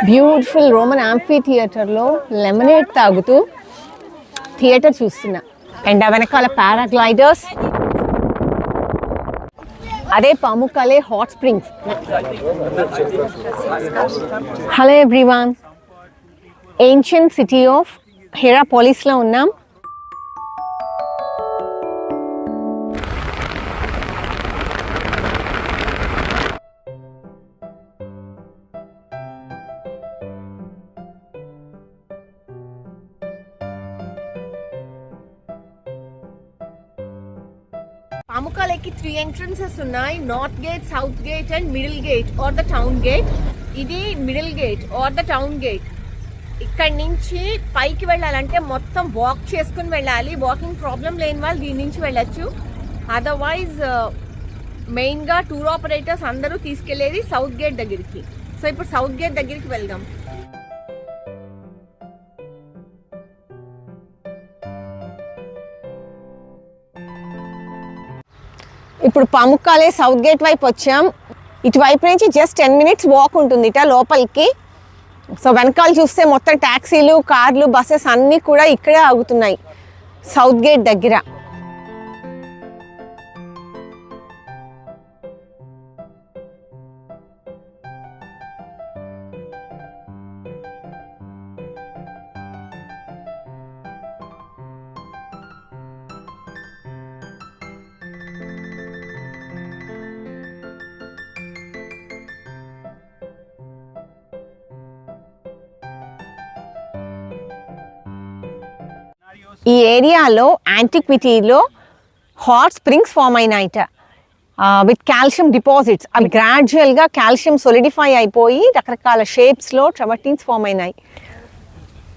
Beautiful Roman యాంఫీ థియేటర్లో lemonade తాగుతూ థియేటర్ చూస్తున్నా. అండ్ వెనకాల పారాగ్లైడర్స్, అదే Pamukkale hot springs. Hello everyone, ancient city of హెరాపోలిస్లో ఉన్నాం. పాముకాలేకి 3 ఎంట్రన్సెస్ ఉన్నాయి. North gate, south gate and middle gate or the town gate. ఇది middle gate or the town gate. ఇక్కడి నుంచి పైకి వెళ్ళాలంటే మొత్తం వాక్ చేసుకుని వెళ్ళాలి. వాకింగ్ ప్రాబ్లం లేని వాళ్ళు దీని నుంచి వెళ్ళచ్చు. అదర్వైజ్ మెయిన్గా టూర్ ఆపరేటర్స్ అందరూ తీసుకెళ్లేది సౌత్ గేట్ దగ్గరికి. సో ఇప్పుడు సౌత్ గేట్ దగ్గరికి వెళ్దాం. ఇప్పుడు పాముకాలే సౌత్ గేట్ వైపు వచ్చాం. ఇటువైపు నుంచి జస్ట్ 10 minutes వాక్ ఉంటుంది ఇట లోపలికి. సో వెనకాల చూస్తే మొత్తం ట్యాక్సీలు, కార్లు, బస్సెస్ అన్నీ కూడా ఇక్కడే ఆగుతున్నాయి సౌత్ గేట్ దగ్గర. ఈ ఏరియాలో యాంటిక్విటీలో హాట్ స్ప్రింగ్స్ ఫామ్ అయినాయిట విత్ కాల్షియం డిపాజిట్స్. అవి గ్రాడ్యువల్గా కాల్షియం సొలిడిఫై అయిపోయి రకరకాల షేప్స్లో ట్రవర్టీన్స్ ఫామ్ అయినాయి.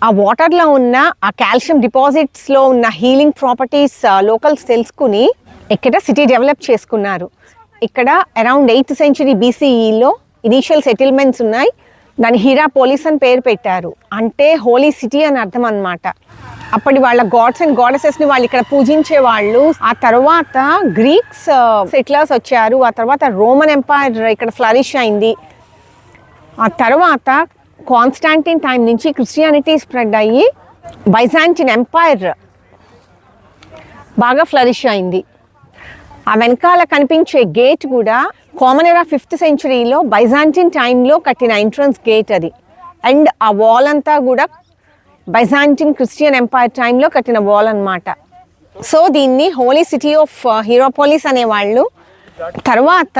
ఆ వాటర్లో ఉన్న ఆ కాల్షియం డిపాజిట్స్లో ఉన్న హీలింగ్ ప్రాపర్టీస్ లోకల్స్ తెలుసుకుని ఇక్కడ సిటీ డెవలప్ చేసుకున్నారు. ఇక్కడ అరౌండ్ 8th century BCEలో ఇనీషియల్ సెటిల్మెంట్స్ ఉన్నాయి. దాని హీరాపోలిస్ అని పేరు పెట్టారు. అంటే హోలీ సిటీ అని అర్థం అన్నమాట. అప్పటి వాళ్ళ గాడ్స్ అండ్ గాడెసెస్ని వాళ్ళు ఇక్కడ పూజించే వాళ్ళు. ఆ తర్వాత గ్రీక్స్ సెటిలర్స్ వచ్చారు. ఆ తర్వాత రోమన్ ఎంపైర్ ఇక్కడ ఫ్లరిష్ అయింది. ఆ తర్వాత కాన్స్టాంటిన్ టైం నుంచి క్రిస్టియానిటీ స్ప్రెడ్ అయ్యి బైజాంటిన్ ఎంపైర్ బాగా ఫ్లరిష్ అయింది. ఆ వెనకాల కనిపించే గేట్ కూడా కామన్ ఎరా 5th centuryలో బైజాంటిన్ టైంలో కట్టిన ఎంట్రన్స్ గేట్ అది. అండ్ ఆ వాల్ అంతా కూడా బైజాంటిన్ క్రిస్టియన్ ఎంపైర్ టైంలో కట్టిన వాల్ అన్నమాట. సో దీన్ని హోలీ సిటీ ఆఫ్ హీరాపోలిస్ అనేవాళ్ళు. తర్వాత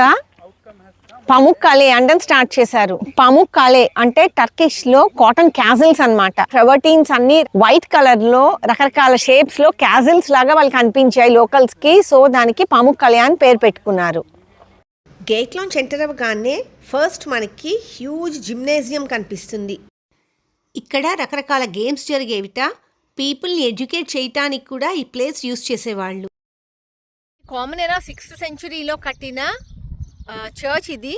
పాముకాలే అనడం స్టార్ట్ చేశారు. పాముకాలే అంటే టర్కిష్లో కాటన్ క్యాజిల్స్ అన్నమాట. ట్రవర్టీన్స్ అన్ని వైట్ కలర్లో రకరకాల షేప్స్లో క్యాజిల్స్ లాగా వాళ్ళకి కనిపించాయి లోకల్స్కి. సో దానికి పాముకాలే అని పేరు పెట్టుకున్నారు. గేట్లోంచి ఎంటర్ అవ్వగానే ఫస్ట్ మనకి హ్యూజ్ జిమ్నేజియం కనిపిస్తుంది. ఇక్కడ రకరకాల గేమ్స్ జరిగేవిట. పీపుల్ని ఎడ్యుకేట్ చేయటానికి కూడా ఈ ప్లేస్ యూజ్ చేసేవాళ్ళు. కామన్ ఎరా 6th centuryలో కట్టిన చర్చ్ ఇది.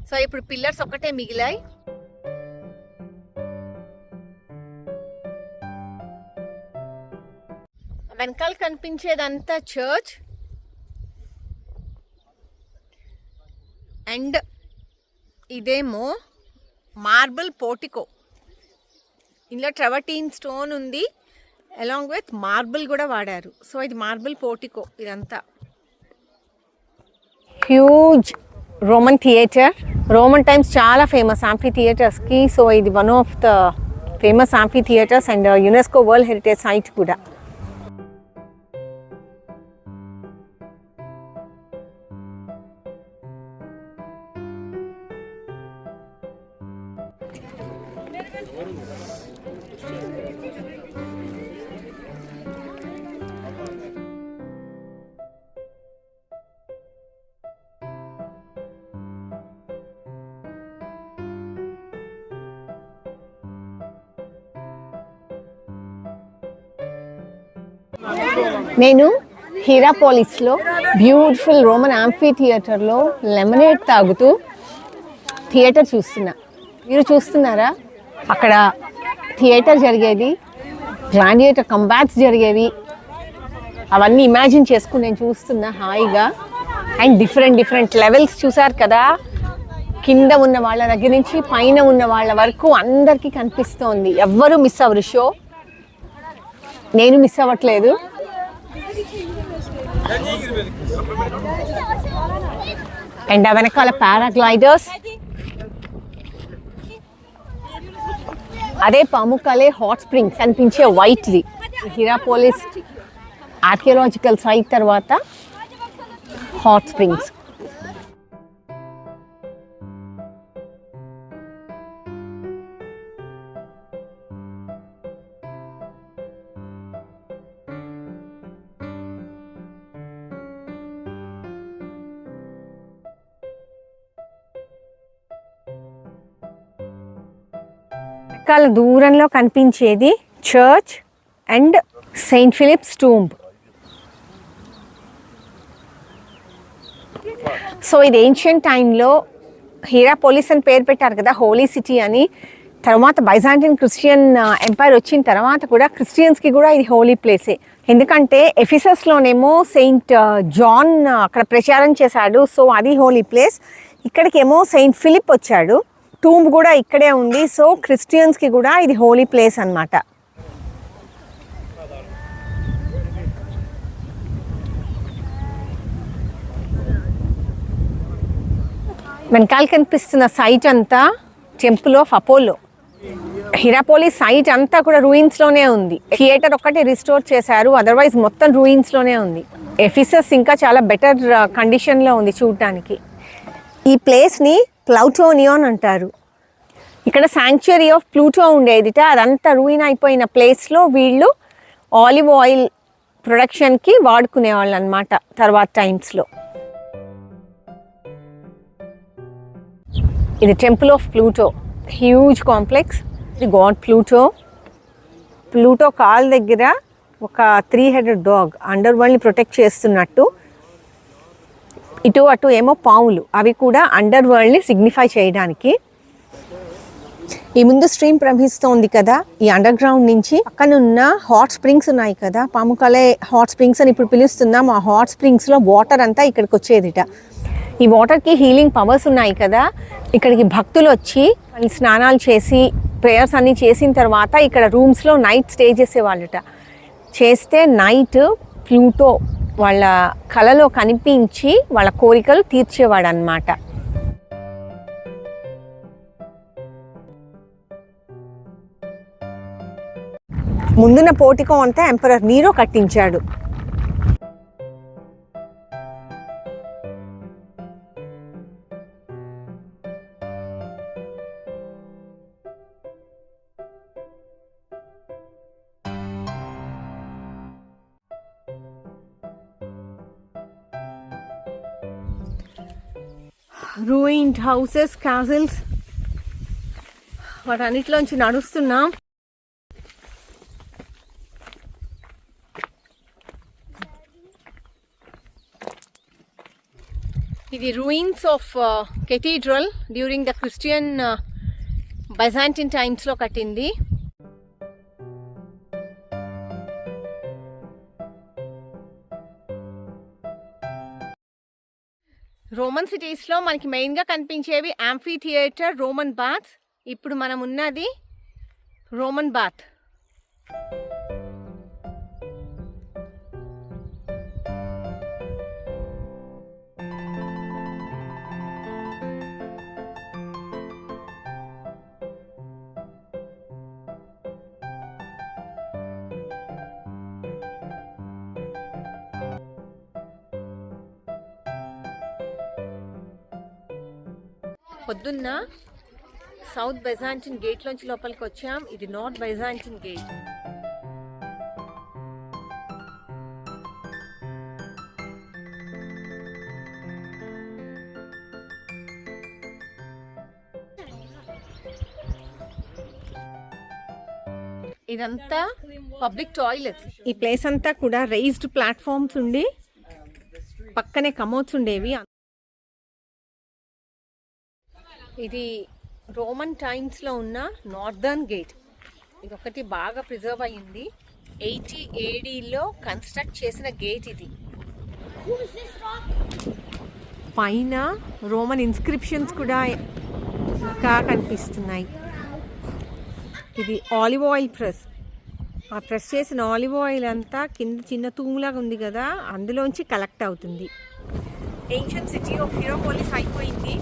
సో ఇప్పుడు పిల్లర్స్ ఒక్కటే మిగిలాయి. వెనకాల కనిపించేదంతా చర్చ్. అండ్ ఇదేమో మార్బుల్ పోర్టికో. ఇందులో ట్రవర్టీన్ స్టోన్ ఉంది, అలాంగ్ విత్ మార్బుల్ కూడా వాడారు. సో ఇది మార్బుల్ పోర్టికో ఇదంతా. Huge Roman theatre. Roman times చాలా ఫేమస్ యాంఫీ థియేటర్స్కి. సో ఇది one of the famous amphitheatres and UNESCO world heritage site కూడా. నేను హీరాపోలిస్లో బ్యూటిఫుల్ రోమన్ యాంఫీ థియేటర్లో లెమనేడ్ తాగుతూ థియేటర్ చూస్తున్నా. మీరు చూస్తున్నారా? అక్కడ థియేటర్ జరిగేది, గ్లాడియేటర్ కంబాట్స్ జరిగేవి, అవన్నీ ఇమాజిన్ చేసుకుని నేను చూస్తున్నా హాయిగా. అండ్ డిఫరెంట్ లెవెల్స్ చూసారు కదా, కింద ఉన్న వాళ్ళ దగ్గర నుంచి పైన ఉన్న వాళ్ళ వరకు అందరికీ కనిపిస్తోంది. ఎవ్వరూ మిస్ అవ్వరు షో. నేను మిస్ అవ్వట్లేదు. అండ్ వెనకాల పారాగ్లైడర్స్, అదే పాముకలే హాట్ స్ప్రింగ్స్ కనిపించే వైట్ది. హిరాపోలిస్ ఆర్కియలాజికల్ సైట్ తర్వాత హాట్ స్ప్రింగ్స్. చాలా దూరంలో కనిపించేది church and Saint Philip's tomb. So ఇది ఏన్షియంట్ టైంలో హిరాపోలిస్ అని పేరు పెట్టారు కదా, హోలీ సిటీ అని. తర్వాత బైజాంటిన్ క్రిస్టియన్ ఎంపైర్ వచ్చిన తర్వాత కూడా క్రిస్టియన్స్కి కూడా ఇది హోలీ ప్లేసే. ఎందుకంటే ఎఫిసస్లోనేమో సెయింట్ జాన్ అక్కడ ప్రచారం చేశాడు, సో అది హోలీ ప్లేస్. ఇక్కడికేమో సెయింట్ ఫిలిప్ వచ్చాడు, టూంబ్ కూడా ఇక్కడే ఉంది. సో క్రిస్టియన్స్కి కూడా ఇది హోలీ ప్లేస్ అన్నమాట. వెనకాల కనిపిస్తున్న సైట్ అంతా టెంపుల్ ఆఫ్ అపోలో. హిరాపోలిస్ సైట్ అంతా కూడా రూయిన్స్లోనే ఉంది. థియేటర్ ఒక్కటి రిస్టోర్ చేశారు, అదర్వైజ్ మొత్తం రూయిన్స్లోనే ఉంది. ఎఫిసస్ ఇంకా చాలా బెటర్ కండిషన్లో ఉంది చూడటానికి. ఈ ప్లేస్ని ప్లౌటోనియాన్ అంటారు. ఇక్కడ శాంక్చురీ ఆఫ్ ప్లూటో ఉండేదిట, అదంతా రూయిన్ అయిపోయిన ప్లేస్లో వీళ్ళు ఆలివ్ ఆయిల్ ప్రొడక్షన్కి వాడుకునేవాళ్ళు అనమాట తర్వాత టైమ్స్లో. ఇది temple of Pluto, huge complex. ఇది గాడ్ ప్లూటో. ప్లూటో కాల్ దగ్గర ఒక 3-headed డాగ్ అండర్ వరల్డ్ని ప్రొటెక్ట్ చేస్తున్నట్టు. ఇటు అటు ఏమో పాములు, అవి కూడా అండర్ వరల్డ్ని సిగ్నిఫై చేయడానికి. ఈ ముందు స్ట్రీమ్ ప్రవహిస్తోంది కదా, ఈ అండర్ గ్రౌండ్ నుంచి పక్కనున్న హాట్ స్ప్రింగ్స్ ఉన్నాయి కదా, పాముకలే హాట్ స్ప్రింగ్స్ అని ఇప్పుడు పిలుస్తున్నాం. ఆ హాట్ స్ప్రింగ్స్లో వాటర్ అంతా ఇక్కడికి వచ్చేదిట. ఈ వాటర్కి హీలింగ్ పవర్స్ ఉన్నాయి కదా, ఇక్కడికి భక్తులు వచ్చి వాళ్ళు స్నానాలు చేసి ప్రేయర్స్ అన్నీ చేసిన తర్వాత ఇక్కడ రూమ్స్లో నైట్ స్టే చేసేవాళ్ళట. చేస్తే నైట్ ప్లూటో వాళ్ళ కలలో కనిపించి వాళ్ళ కోరికలు తీర్చేవాడు అన్నమాట. ముందున్న పోర్టికో అంతా ఎంపరర్ నీరో కట్టించాడు. రూయిన్డ్ హౌసెస్, క్యాసిల్స్, వాటన్నిటిలోంచి నడుస్తున్నాం. ఇది ruins of cathedral during the Christian Byzantine టైమ్స్లో కట్టింది. రోమన్ సిటీస్లో మనకి మెయిన్గా కనిపించేవి యాంఫీ థియేటర్, రోమన్ బాత్. ఇప్పుడు మనం ఉన్నది రోమన్ బాత్. పొద్దున్న సౌత్ బైజాంటిన్ గేట్లోంచి లోపలికి వచ్చాం. ఇది నార్త్ బైజాంటిన్ గేట్. ఇదంతా పబ్లిక్ టాయిలెట్స్. ఈ ప్లేస్ అంతా కూడా రైజ్డ్ ప్లాట్ఫామ్స్ ఉండి పక్కనే కమోడ్స్ ఉండేవి. ఇది రోమన్ టైమ్స్లో ఉన్న నార్దర్న్ గేట్. ఇది ఒకటి బాగా ప్రిజర్వ్ అయ్యింది. 80 ADలో కన్స్ట్రక్ట్ చేసిన గేట్ ఇది. పైన రోమన్ ఇన్స్క్రిప్షన్స్ కూడా ఇంకా కనిపిస్తున్నాయి. ఇది ఆలివ్ ఆయిల్ ప్రెస్. ఆ ప్రెస్ చేసిన ఆలివ్ ఆయిల్ అంతా కింద చిన్న తూములాగా ఉంది కదా, అందులోంచి కలెక్ట్ అవుతుంది. ఏన్షియంట్ సిటీ ఆఫ్ హీరాపోలిస్ అయిపోయింది.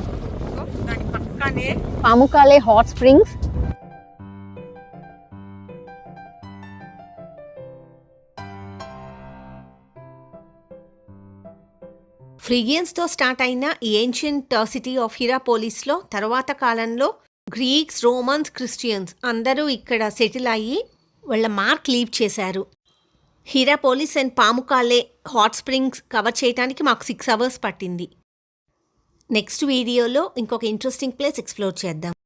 దాని పక్కనే పాముకాలే హాట్ స్ప్రింగ్స్. ఫ్రిగియన్స్తో స్టార్ట్ అయిన ఈ ఏన్షియంట్ సిటీ ఆఫ్ హీరాపోలిస్లో తర్వాత కాలంలో గ్రీక్స్, రోమన్స్, క్రిస్టియన్స్ అందరూ ఇక్కడ సెటిల్ అయ్యి వాళ్ళ మార్క్ లీవ్ చేశారు. హీరాపోలిస్ అండ్ పాముకాలే హాట్ స్ప్రింగ్స్ కవర్ చేయడానికి మాకు 6 hours పట్టింది. నెక్స్ట్ వీడియోలో ఇంకొక ఇంట్రెస్టింగ్ ప్లేస్ ఎక్స్ప్లోర్ చేద్దాం.